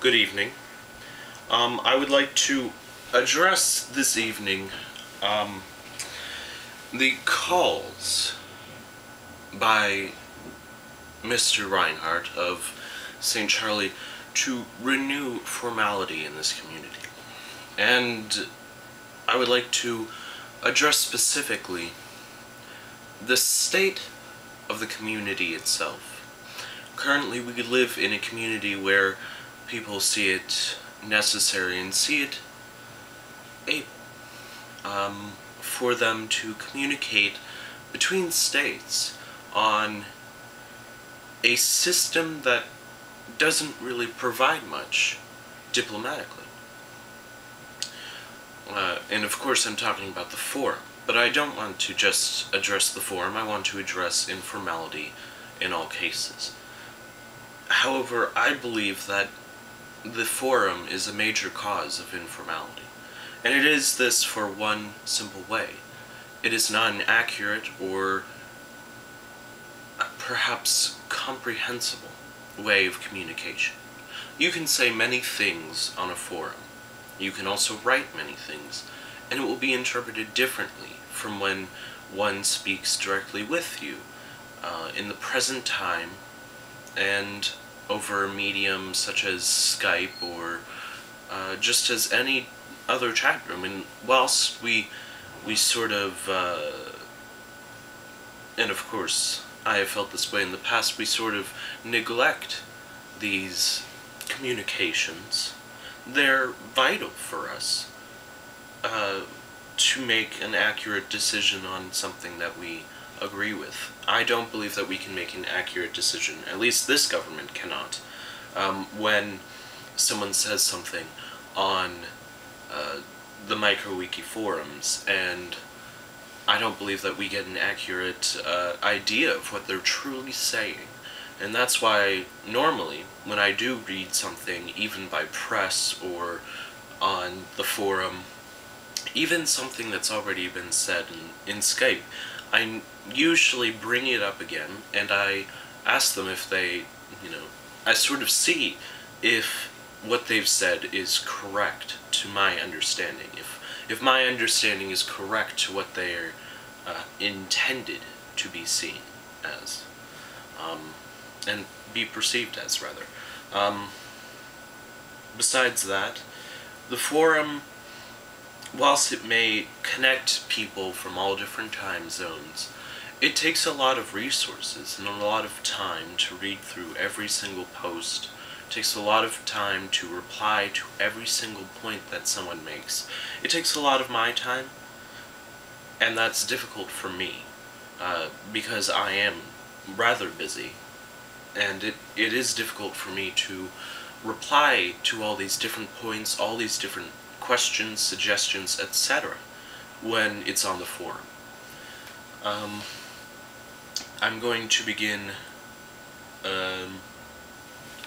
Good evening. I would like to address this evening the calls by Mr. Reinhardt of St.Charlie to renew formality in this community. And I would like to address specifically the state of the community itself. Currently, we live in a community where people see it necessary and see it for them to communicate between states on a system that doesn't really provide much diplomatically. And of course I'm talking about the forum, but I don't want to just address the forum, I want to address informality in all cases. However, I believe that the forum is a major cause of informality. And it is this for one simple way. It is not an accurate or perhaps comprehensible way of communication. You can say many things on a forum. You can also write many things, and it will be interpreted differently from when one speaks directly with you in the present time and over a medium such as Skype or just as any other chat room. And whilst we sort of, and of course I have felt this way in the past, we sort of neglect these communications, they're vital for us to make an accurate decision on something that we agree with. I don't believe that we can make an accurate decision, at least this government cannot, when someone says something on the MicroWiki forums, and I don't believe that we get an accurate idea of what they're truly saying. And that's why normally when I do read something, even by press or on the forum, even something that's already been said in Skype, I usually bring it up again and I ask them if they, I sort of see if what they've said is correct to my understanding. If my understanding is correct to what they're intended to be seen as, and be perceived as, rather. Besides that, the forum, whilst it may connect people from all different time zones, it takes a lot of resources and a lot of time to read through every single post. It takes a lot of time to reply to every single point that someone makes. It takes a lot of my time, and that's difficult for me, because I am rather busy, and it is difficult for me to reply to all these different points, all these different questions, suggestions, etc. when it's on the forum. I'm going to begin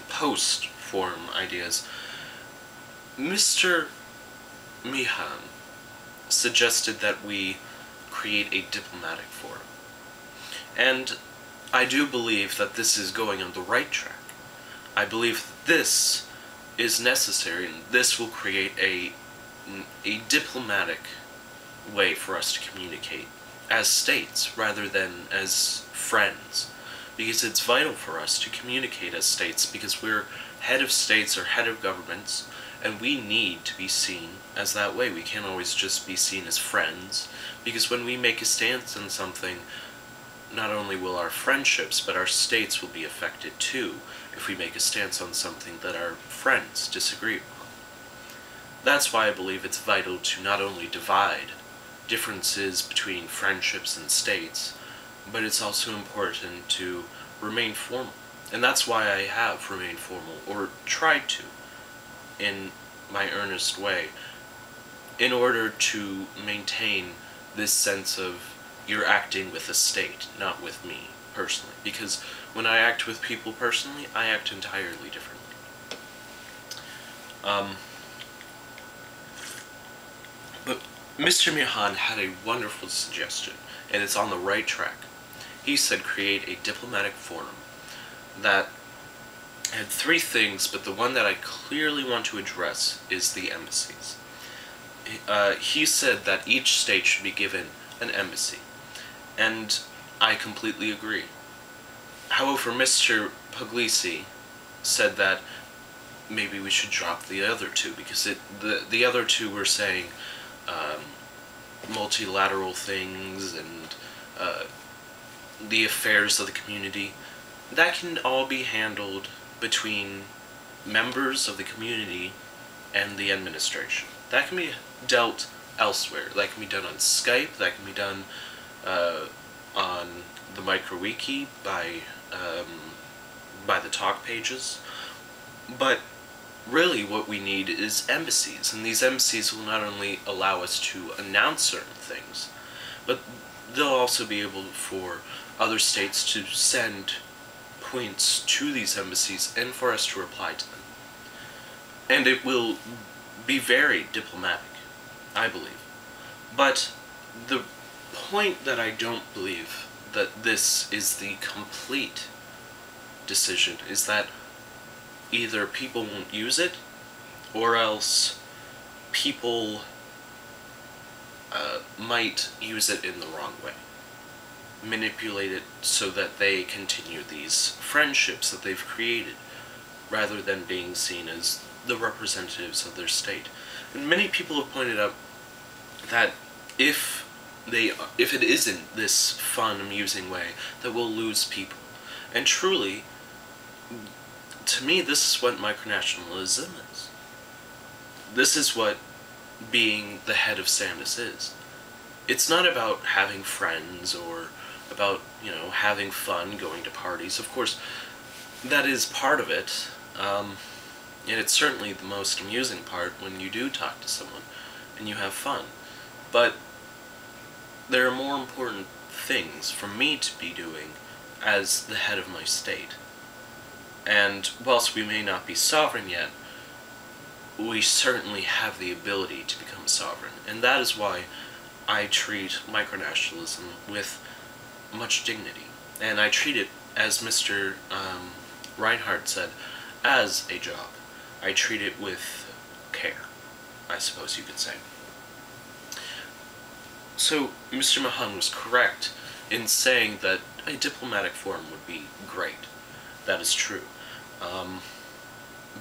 post-forum ideas. Mr. Meehan suggested that we create a diplomatic forum. And I do believe that this is going on the right track. I believe this is necessary, and this will create a diplomatic way for us to communicate as states rather than as friends, because it's vital for us to communicate as states, because we're head of states or head of governments, and we need to be seen as that way. We can't always just be seen as friends, because when we make a stance on something, not only will our friendships, but our states will be affected too, if we make a stance on something that our friends disagree upon. That's why I believe it's vital to not only divide differences between friendships and states, but it's also important to remain formal. And that's why I have remained formal, or tried to, in my earnest way, in order to maintain this sense of you're acting with a state, not with me personally. Because when I act with people personally, I act entirely differently. But Mr. Meehan had a wonderful suggestion, and it's on the right track. He said create a diplomatic forum that I had three things, but the one that I clearly want to address is the embassies. He said that each state should be given an embassy, and I completely agree. However, Mr. Puglisi said that maybe we should drop the other two, because the other two were saying multilateral things and the affairs of the community. That can all be handled between members of the community and the administration. That can be dealt elsewhere. That can be done on Skype. That can be done on the MicroWiki by the talk pages. But really what we need is embassies, and these embassies will not only allow us to announce certain things, but they'll also be able for other states to send points to these embassies and for us to reply to them. And it will be very diplomatic, I believe. But the point that I don't believe that this is the complete decision is that either people won't use it, or else people might use it in the wrong way. Manipulate it so that they continue these friendships that they've created, rather than being seen as the representatives of their state. And many people have pointed out that if it isn't this fun, amusing way, that we'll lose people. And truly, to me, this is what micronationalism is. This is what being the head of Sandus is. It's not about having friends or about, having fun, going to parties. Of course, that is part of it, and it's certainly the most amusing part when you do talk to someone and you have fun. But there are more important things for me to be doing as the head of my state. And whilst we may not be sovereign yet, we certainly have the ability to become sovereign. And that is why I treat micronationalism with much dignity. And I treat it, as Mr. Reinhardt said, as a job. I treat it with care, I suppose you could say. So, Mr. Meehan was correct in saying that a diplomatic forum would be great. That is true.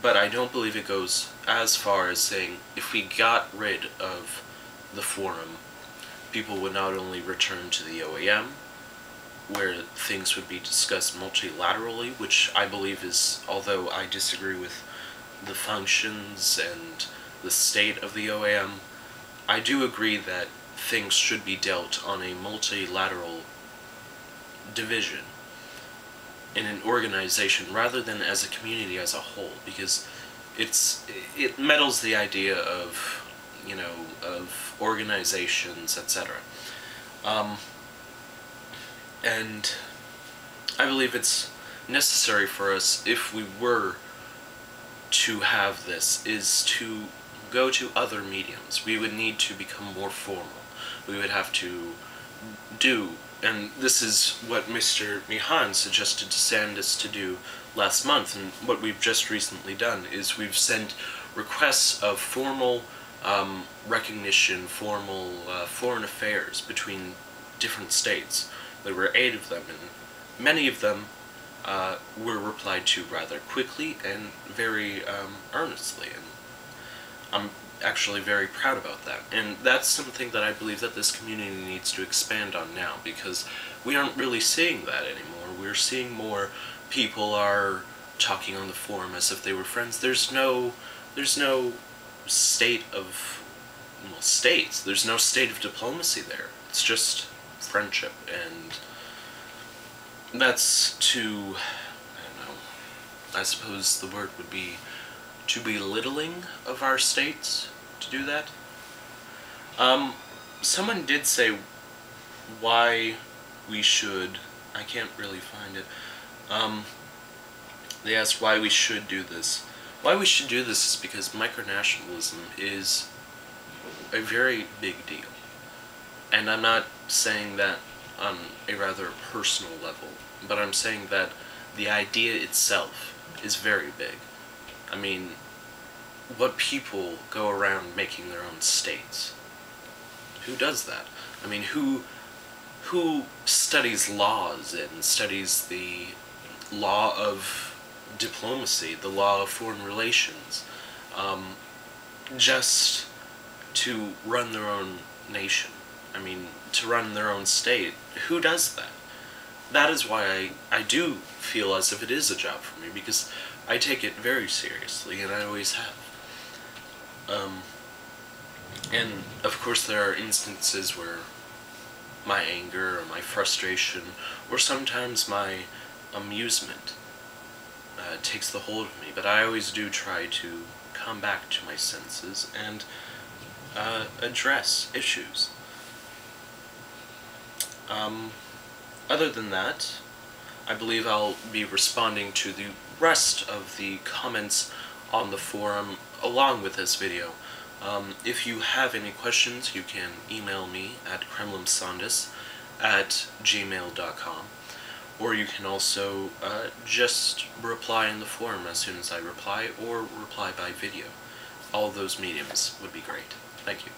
But I don't believe it goes as far as saying if we got rid of the forum, people would not only return to the OAM, where things would be discussed multilaterally, which I believe is, although I disagree with the functions and the state of the OAM, I do agree that things should be dealt on a multilateral division in an organization rather than as a community as a whole, because it meddles the idea of, of organizations, etc. And I believe it's necessary for us, if we were to have this, is to go to other mediums. We would need to become more formal. We would have to do, and this is what Mr. Meehan suggested to Sandus to do last month, and what we've just recently done is we've sent requests of formal recognition, formal foreign affairs between different states. There were 8 of them, and many of them were replied to rather quickly and very earnestly, and I'm actually very proud about that. And that's something that I believe that this community needs to expand on now, because we aren't really seeing that anymore. We're seeing more people are talking on the forum as if they were friends. There's no state of, states. There's no state of diplomacy there. It's just friendship, and that's too, I suppose the word would be too belittling of our states to do that. Someone did say why we should, I can't really find it, they asked why we should do this. Why we should do this is because micronationalism is a very big deal. And I'm not saying that on a rather personal level, but I'm saying that the idea itself is very big. I mean, what people go around making their own states? Who does that? I mean, who studies laws and studies the law of diplomacy, the law of foreign relations, just to run their own nation? I mean, to run their own state. Who does that? That is why I do feel as if it is a job for me, because I take it very seriously, and I always have. And of course there are instances where my anger or my frustration or sometimes my amusement takes the hold of me, but I always do try to come back to my senses and address issues. Other than that, I believe I'll be responding to the rest of the comments on the forum along with this video. If you have any questions, you can email me at kremlimsondis@gmail.com, or you can also just reply in the forum as soon as I reply, or reply by video. All those mediums would be great. Thank you.